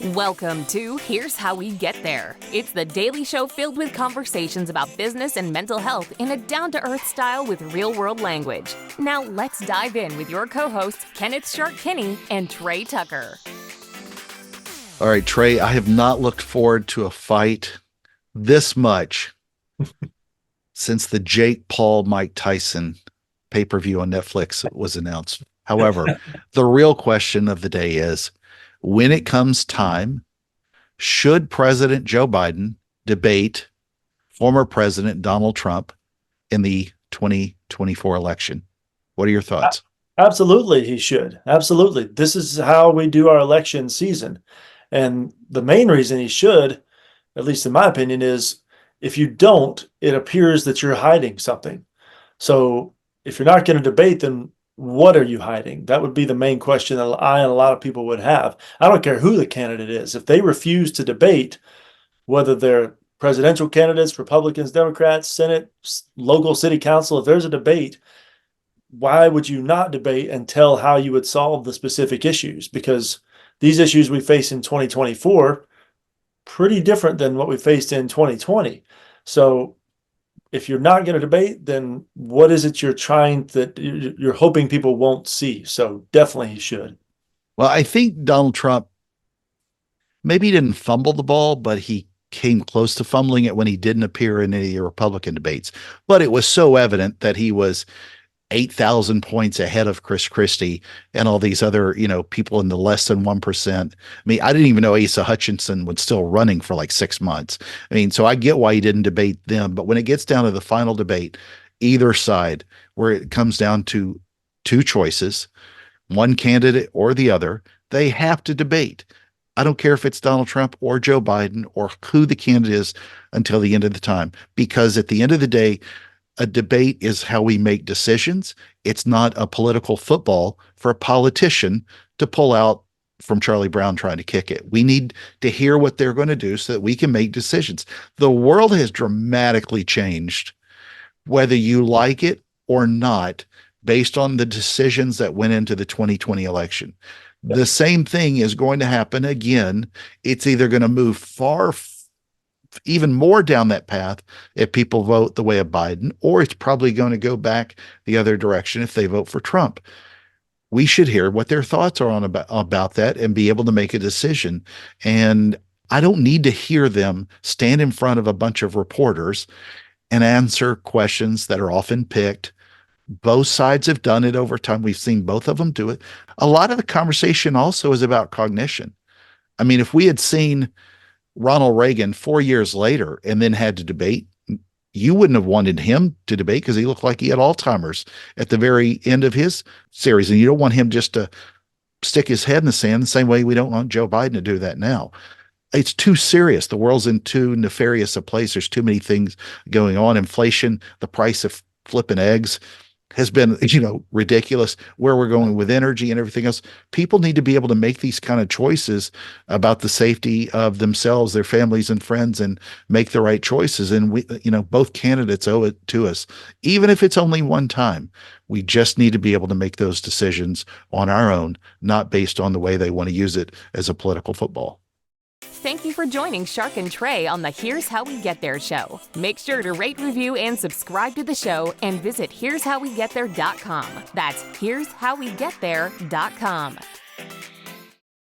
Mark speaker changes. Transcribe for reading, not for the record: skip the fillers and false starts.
Speaker 1: Welcome to Here's How We Get There. It's the daily show filled with conversations about business and mental health in a down-to-earth style with real-world language. Now let's dive in with your co-hosts, Kenneth Shark Kinney and Trey Tucker.
Speaker 2: All right, Trey, I have not looked forward to a fight this much since the Jake Paul Mike Tyson pay-per-view on Netflix was announced. However, the real question of the day is, when it comes time, should President Joe Biden debate former President Donald Trump in the 2024 election? What are your thoughts?
Speaker 3: Absolutely, he should. Absolutely. This is how we do our election season. And the main reason he should, at least in my opinion, is if you don't, it appears that you're hiding something. So if you're not going to debate, then what are you hiding? That would be the main question that I and a lot of people would have. I don't care who the candidate is. If they refuse to debate, whether they're presidential candidates, Republicans, Democrats, Senate, local city council, if there's a debate, why would you not debate and tell how you would solve the specific issues? Because these issues we face in 2024, pretty different than what we faced in 2020. So if you're not going to debate, then what is it you're hoping people won't see? So definitely he should.
Speaker 2: Well, I think Donald Trump maybe didn't fumble the ball, but he came close to fumbling it when he didn't appear in any Republican debates. But it was so evident that he was 8,000 points ahead of Chris Christie and all these other, people in the less than 1%. I mean, I didn't even know Asa Hutchinson was still running for like 6 months. I mean, so I get why he didn't debate them. But when it gets down to the final debate, either side, where it comes down to two choices, one candidate or the other, they have to debate. I don't care if it's Donald Trump or Joe Biden or who the candidate is until the end of the time, because at the end of the day, a debate is how we make decisions. It's not a political football for a politician to pull out from Charlie Brown trying to kick it. We need to hear what they're going to do so that we can make decisions. The world has dramatically changed, whether you like it or not, based on the decisions that went into the 2020 election. The same thing is going to happen again. It's either going to move even more down that path if people vote the way of Biden, or it's probably going to go back the other direction if they vote for Trump. We should hear what their thoughts are about that and be able to make a decision. And I don't need to hear them stand in front of a bunch of reporters and answer questions that are often picked. Both sides have done it over time. We've seen both of them do it. A lot of the conversation also is about cognition. I mean, if we had seen Ronald Reagan 4 years later and then had to debate, you wouldn't have wanted him to debate because he looked like he had Alzheimer's at the very end of his series. And you don't want him just to stick his head in the sand the same way we don't want Joe Biden to do that now. It's too serious. The world's in too nefarious a place. There's too many things going on. Inflation, the price of flipping eggs has been, ridiculous. Where we're going with energy and everything else. People need to be able to make these kind of choices about the safety of themselves, their families and friends, and make the right choices. And we, both candidates owe it to us, even if it's only one time. We just need to be able to make those decisions on our own, not based on the way they want to use it as a political football.
Speaker 1: Thank you for joining Shark and Trey on the Here's How We Get There show. Make sure to rate, review, and subscribe to the show and visit here'showwegetthere.com. That's here'showwegetthere.com.